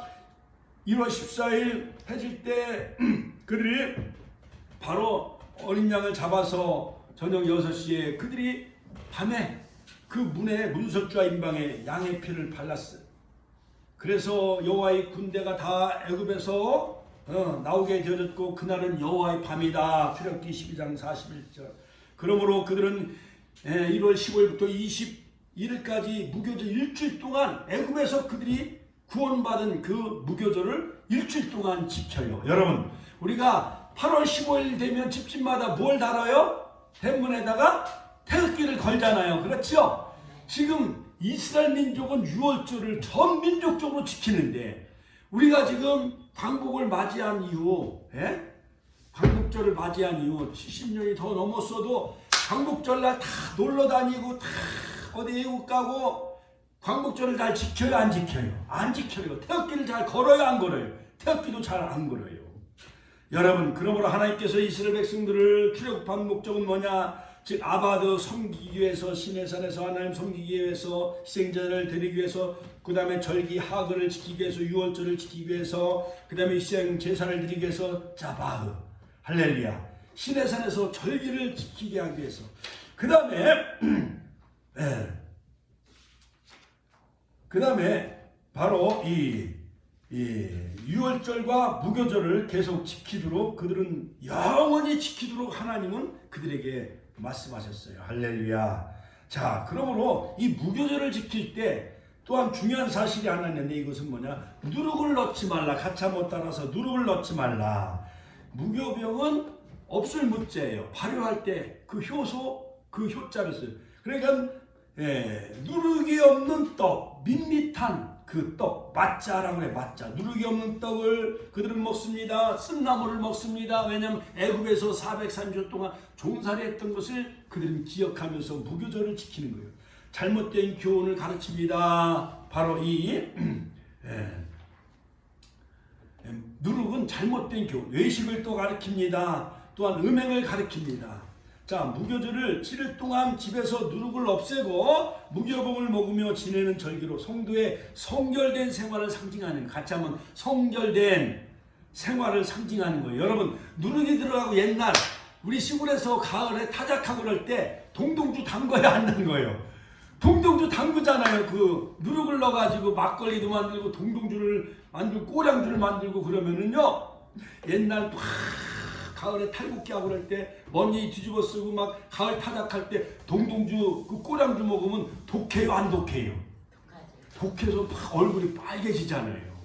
1월 14일 해질 때 그들이 바로 어린 양을 잡아서 저녁 6시에 그들이 밤에 그 문에 문설주와 임방에 양의 피를 발랐어요. 그래서 여호와의 군대가 다 애굽에서 나오게 되어졌고 그날은 여호와의 밤이다. 출애굽기 12장 41절. 그러므로 그들은 1월 15일부터 21일까지 무교절 일주일 동안 애굽에서 그들이 구원받은 그 무교절을 일주일 동안 지켜요. 여러분, 우리가 8월 15일 되면 집집마다 뭘 달아요? 대문에다가 태극기를 걸잖아요. 그렇죠? 지금 이스라엘 민족은 6월절을 전 민족적으로 지키는데 우리가 지금 광복을 맞이한 이후 광복절을 맞이한 이후 70년이 더 넘었어도 광복절날 다 놀러 다니고 다 어디 외국 가고 광복절을 잘 지켜요, 안 지켜요? 안 지켜요. 태극기를 잘 걸어요, 안 걸어요? 태극기도 잘 안 걸어요. 여러분, 그러므로 하나님께서 이스라엘 백성들을 출애굽한 목적은 뭐냐? 즉 아바드 섬기기 위해서, 시내산에서 하나님 섬기기 위해서, 희생자를 드리기 위해서, 그 다음에 절기 하글을 지키기 위해서, 유월절을 지키기 위해서, 그 다음에 희생 제사를 드리기 위해서, 자바흐, 할렐루야, 시내산에서 절기를 지키게 하기 위해서, 그 다음에 바로 이 유월절과 무교절을 계속 지키도록, 그들은 영원히 지키도록 하나님은 그들에게 말씀하셨어요. 할렐루야. 자, 그러므로 이 무교절을 지킬 때 또한 중요한 사실이 하나 있는데, 이것은 뭐냐? 누룩을 넣지 말라. 가차 못 따라서 누룩을 넣지 말라. 무교병은 없을 무죄예요. 발효할 때 그 효소, 그 효자를 써요. 그러니까 누룩이 없는 떡, 밋밋한 그 떡, 마짜라고 해. 마짜. 누룩이 없는 떡을 그들은 먹습니다. 쓴나물을 먹습니다. 왜냐하면 애굽에서 430년 동안 종살이했던 것을 그들은 기억하면서 무교절을 지키는 거예요. 잘못된 교훈을 가르칩니다. 바로 이 누룩은 잘못된 교훈, 외식을 또 가르칩니다. 또한 음행을 가르칩니다. 자, 무교절을 7일 동안 집에서 누룩을 없애고 무교봉을 먹으며 지내는 절기로 성도의 성결된 생활을 상징하는, 같이 하면 성결된 생활을 상징하는 거예요. 여러분, 누룩이 들어가고 옛날 우리 시골에서 가을에 타작하고 그럴 때 동동주 담궈야 한다는 거예요. 동동주 담그잖아요. 그 누룩을 넣어가지고 막걸리도 만들고 동동주를 만들고 꼬량주를 만들고 그러면은요, 옛날 가을에 탈곡기 하고 그럴 때 먼지 뒤집어 쓰고 막 가을 타작할 때 동동주 그 꼬량주 먹으면 독해요, 안 독해요? 독해서 막 얼굴이 빨개지잖아요.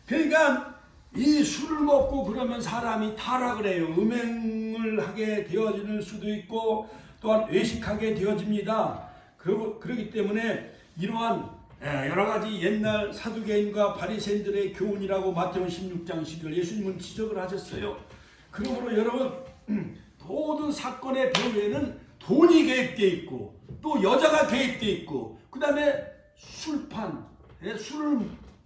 그러니까 이 술을 먹고 그러면 사람이 타락을 해요. 음행을 하게 되어질 수도 있고 또한 외식하게 되어집니다. 그렇기 때문에 이러한 여러 가지 옛날 사두개인과 바리새인들의 교훈이라고 마태복음 16장 12절 예수님은 지적을 하셨어요. 그러므로 여러분, 모든 사건의 배후에는 돈이 개입되어 있고 또 여자가 개입되어 있고 그 다음에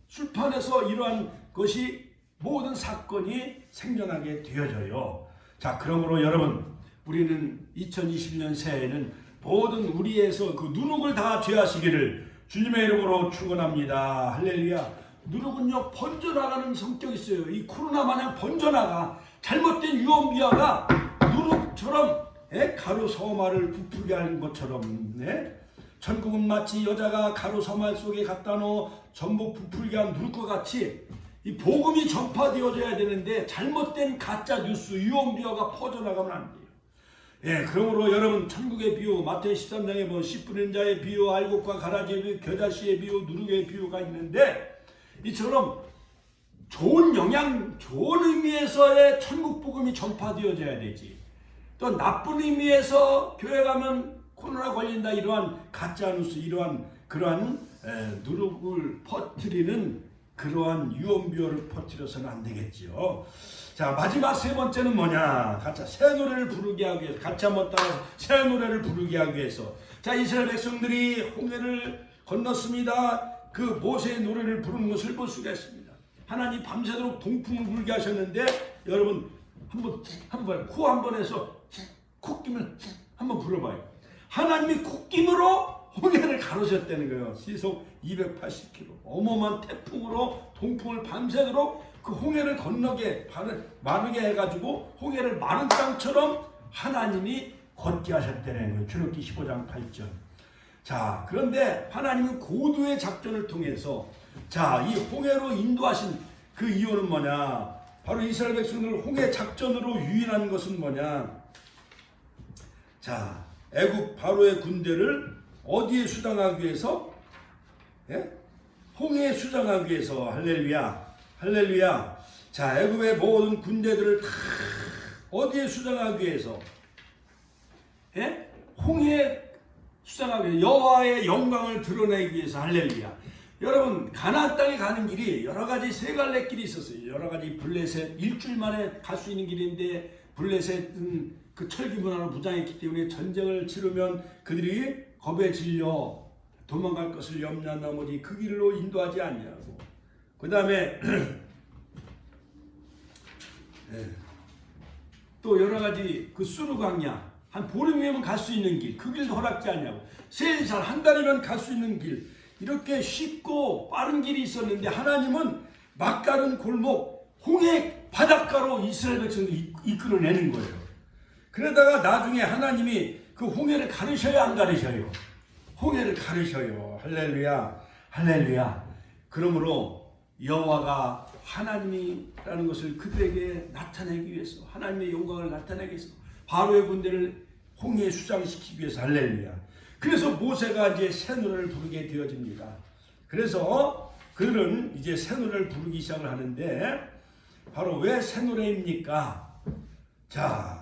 술판에서 이러한 것이 모든 사건이 생겨나게 되어져요. 자, 그러므로 여러분, 우리는 2020년 새해에는 모든 우리에서 그 누룩을 다 제하시기를 주님의 이름으로 축원합니다. 할렐루야. 누룩은요, 번져나가는 성격이 있어요. 이 코로나 마냥 번져나가. 잘못된 유언비어가 누룩처럼 가루 서말을 부풀게 하는 것처럼 전국은 마치 여자가 가루 서말 속에 갖다 놓아 전복 부풀게 한 누룩과 같이 이 복음이 전파되어져야 되는데 잘못된 가짜 뉴스 유언비어가 퍼져나가면 안 돼요. 그러므로 여러분, 천국의 비유, 마태복음 13장에 보면 씨 뿌리는 자의 비유, 알곡과 가라지의 비유, 겨자씨의 비유, 누룩의 비유가 있는데, 이처럼 좋은 영향, 좋은 의미에서의 천국 복음이 전파되어져야 되지. 또 나쁜 의미에서 교회 가면 코로나 걸린다, 이러한 가짜 뉴스, 이러한 그러한 누룩을 퍼뜨리는 그러한 유언비어를 퍼뜨려서는 안 되겠지요. 자, 마지막 세 번째는 뭐냐? 가짜 새 노래를 부르게 하기 위해서, 가짜 못 따라서 새 노래를 부르게 하기 위해서. 자, 이스라엘 백성들이 홍해를 건넜습니다. 그 모세의 노래를 부르는 것을 볼 수가 있습니다. 하나님 밤새도록 동풍을 불게 하셨는데, 여러분 한번 코 한번 해서 콧김을 한번 불어봐요. 하나님이 콧김으로 홍해를 가르셨다는 거예요. 시속 280km 어마어마한 태풍으로 동풍을 밤새도록 그 홍해를 건너게 마르게 해가지고 홍해를 마른 땅처럼 하나님이 걷게 하셨다는 거예요. 출애굽기 15장 8절. 자, 그런데 하나님은 고도의 작전을 통해서 자, 이 홍해로 인도하신 그 이유는 뭐냐? 바로 이스라엘 백성들을 홍해 작전으로 유인한 것은 뭐냐? 자, 애굽 바로의 군대를 어디에 수장하기 위해서? 예? 홍해에 수장하기 위해서. 할렐루야. 할렐루야. 자, 애굽의 모든 군대들을 다 어디에 수장하기 위해서? 예? 홍해에 수장하기 위해서. 여호와의 영광을 드러내기 위해서. 할렐루야. 여러분, 가나안 땅에 가는 길이 여러 가지 세 갈래 길이 있었어요. 여러 가지 블레셋, 일주일 만에 갈 수 있는 길인데 블레셋은 그 철기 문화로 무장했기 때문에 전쟁을 치르면 그들이 겁에 질려 도망갈 것을 염려한 나머지 그 길로 인도하지 않냐고. 그 다음에 또 여러 가지 그 수르 광야 한 보름이면 갈 수 있는 길, 그 길도 허락지 않냐고. 세일살 한 달이면 갈 수 있는 길, 이렇게 쉽고 빠른 길이 있었는데 하나님은 막다른 골목 홍해 바닷가로 이스라엘 백성을 이끌어내는 거예요. 그러다가 나중에 하나님이 그 홍해를 가르셔야 안 가르셔요? 홍해를 가르셔요. 할렐루야. 할렐루야. 그러므로 여호와가 하나님이라는 것을 그들에게 나타내기 위해서, 하나님의 영광을 나타내기 위해서 바로의 군대를 홍해에 수장시키기 위해서. 할렐루야. 그래서 모세가 이제 새 노래를 부르게 되어집니다. 그래서 그들은 이제 새 노래를 부르기 시작을 하는데 바로 왜 새 노래입니까? 자,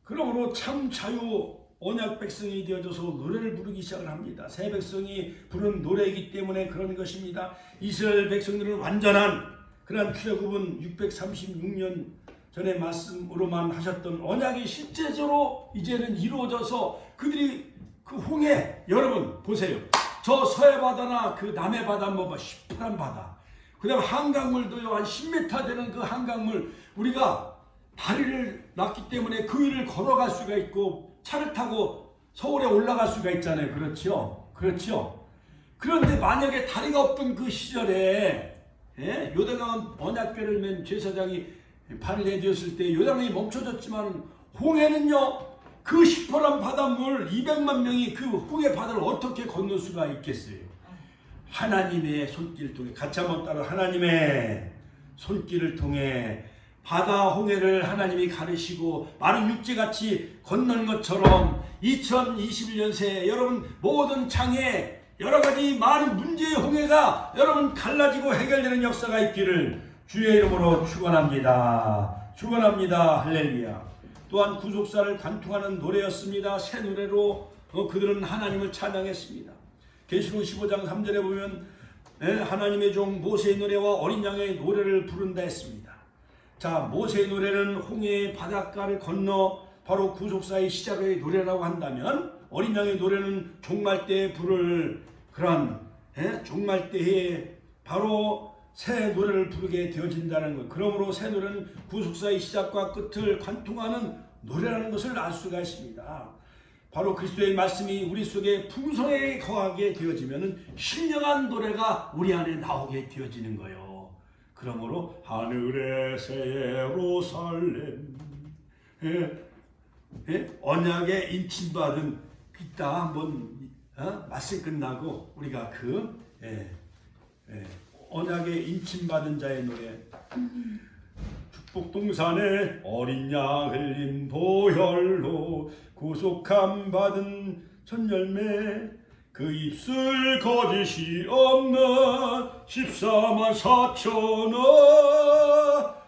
그러므로 참 자유 언약 백성이 되어져서 노래를 부르기 시작을 합니다. 새 백성이 부른 노래이기 때문에 그런 것입니다. 이스라엘 백성들은 완전한 그러한 출애굽은 636년 전의 말씀으로만 하셨던 언약이 실제적으로 이제는 이루어져서 그들이 그 홍해, 여러분 보세요. 저 서해 바다나 그 남해 바다 뭐 시퍼런 바다, 그 다음에 한강물도요, 한 10m 되는 그 한강물, 우리가 다리를 놨기 때문에 그 위를 걸어갈 수가 있고 차를 타고 서울에 올라갈 수가 있잖아요. 그렇죠? 그렇죠? 그런데 만약에 다리가 없던 그 시절에 요단강 언약궤를 맨 제사장이 발을 내디었을 때 요단강이 멈춰졌지만 홍해는요, 그 시퍼런 바닷물 200만 명이 그 홍해 바다를 어떻게 건널 수가 있겠어요? 하나님의 손길을 통해, 같이 한번 따라, 하나님의 손길을 통해 바다 홍해를 하나님이 가르시고 마른 육지같이 건넌 것처럼 2021년 새해 여러분 모든 장애, 여러 가지 많은 문제의 홍해가 여러분 갈라지고 해결되는 역사가 있기를 주의 이름으로 축원합니다. 축원합니다. 할렐루야. 또한 구속사를 관통하는 노래였습니다. 새 노래로 그들은 하나님을 찬양했습니다. 계시록 15장 3절에 보면 하나님의 종 모세의 노래와 어린 양의 노래를 부른다 했습니다. 자, 모세의 노래는 홍해의 바닷가를 건너 바로 구속사의 시작의 노래라고 한다면, 어린 양의 노래는 종말 때에 부를 그런 종말 때에 바로 새 노래를 부르게 되어진다는 것. 그러므로 새 노래는 구속사의 시작과 끝을 관통하는 노래라는 것을 알 수가 있습니다. 바로 그리스도의 말씀이 우리 속에 풍성하게 거하게 되어지면 신령한 노래가 우리 안에 나오게 되어지는 거예요. 그러므로 하늘의 새 예루살렘, 언약에 인침받은, 이따 한번 말씀 끝나고 우리가 그 언약에 인침받은 자의 노래, 축복 동산에 어린 양 흘린 보혈로 구속함 받은 첫 열매, 그 입술 거짓이 없는 14만 4천원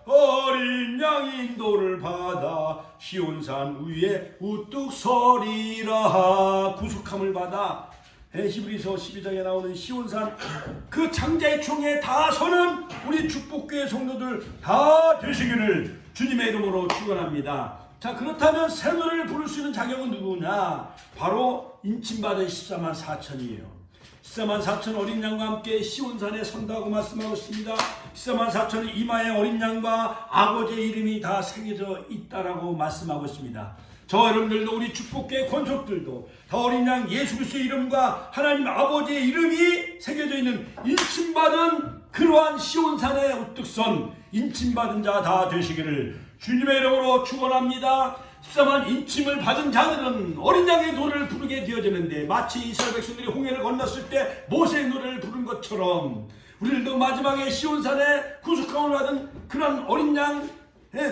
어린 양 인도를 받아 시온산 위에 우뚝 서리라. 구속함을 받아 히브리서 12장에 나오는 시온산 그 장자의 총에 다 서는 우리 축복교회 성도들 다 되시기를 주님의 이름으로 축원합니다. 자, 그렇다면 새 노래를 부를 수 있는 자격은 누구냐? 바로 인침받은 14만 4천이에요. 14만 4천 어린 양과 함께 시온산에 선다고 말씀하고 있습니다. 14만 4천은 이마에 어린 양과 아버지의 이름이 다 새겨져 있다라고 말씀하고 있습니다. 저 여러분들도, 우리 축복교회 권속들도 다 어린 양 예수 그리스도의 이름과 하나님 아버지의 이름이 새겨져 있는 인침받은 그러한 시온산에 우뚝 선 인침받은 자 다 되시기를 주님의 이름으로 축원합니다. 13만 인침을 받은 자들은 어린 양의 노래를 부르게 되어지는데 마치 이스라엘 백성들이 홍해를 건넜을 때 모세의 노래를 부른 것처럼 우리들도 마지막에 시온산에 구속함을 받은 그런 어린 양의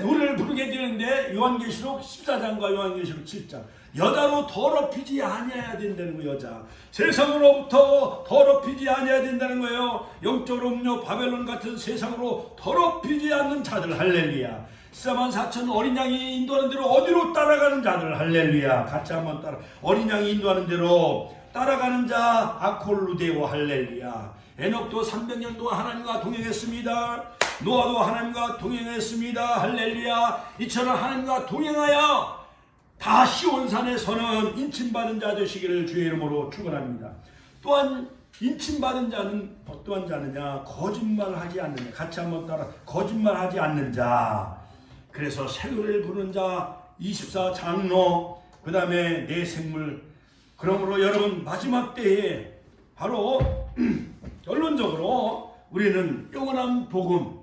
노래를 부르게 되는데 요한계시록 14장과 요한계시록 7장 여자로 더럽히지 아니해야 된다는 거예요. 여자 세상으로부터 더럽히지 아니해야 된다는 거예요. 영적으로 음료 바벨론 같은 세상으로 더럽히지 않는 자들 할렐루야. 14만 4천 어린 양이 인도하는 대로 어디로 따라가는 자들 할렐루야. 같이 한번 따라 어린 양이 인도하는 대로 따라가는 자 아콜루데오 할렐루야. 에녹도 300년 동안 하나님과 동행했습니다. 노아도 하나님과 동행했습니다. 할렐루야. 이처럼 하나님과 동행하여 다 시온산에 서는 인침받은 자 되시기를 주의 이름으로 축원합니다. 또한 인침받은 자는 어떠한 자느냐? 거짓말하지 않는 자. 같이 한번 따라 거짓말하지 않는 자. 그래서 새 노래를 부르는 자 24장로 그 다음에 내 생물. 그러므로 여러분 마지막 때에 바로 결론적으로 우리는 영원한 복음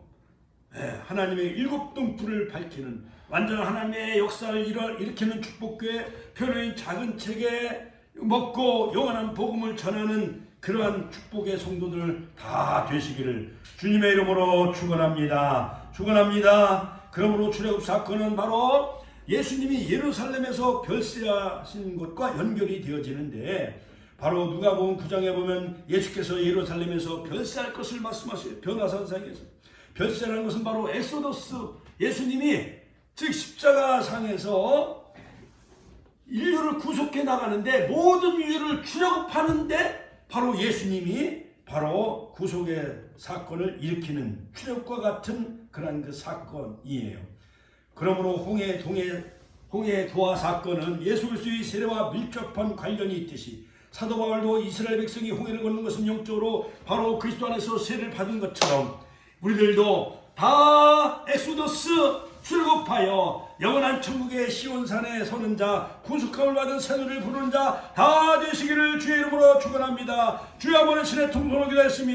하나님의 일곱 등불을 밝히는 완전한 하나님의 역사를 일으키는 축복교회 편의 작은 책에 먹고 영원한 복음을 전하는 그러한 축복의 성도들 다 되시기를 주님의 이름으로 축원합니다. 축원합니다. 그러므로 출애굽 사건은 바로 예수님이 예루살렘에서 별세하신 것과 연결이 되어지는데 바로 누가복음 9장에 보면 예수께서 예루살렘에서 별세할 것을 말씀하세요. 변화산상에서 별세라는 것은 바로 엑소더스 예수님이 즉 십자가상에서 인류를 구속해 나가는데 모든 인류를 출애굽하는데 바로 예수님이 바로 구속의 사건을 일으키는 출애굽과 같은 그런 그 사건이에요. 그러므로 홍해 도하 사건은 예수 그리스도의 세례와 밀접한 관련이 있듯이 사도 바울도 이스라엘 백성이 홍해를 걷는 것은 영적으로 바로 그리스도 안에서 세례를 받은 것처럼 우리들도 다 엑소더스 출애굽하여 영원한 천국의 시온산에 서는 자 구속함을 받은 새 노래를 부르는 자 다 되시기를 주의 이름으로 축원합니다. 주여 한번 신의 통성을 기도했습니다.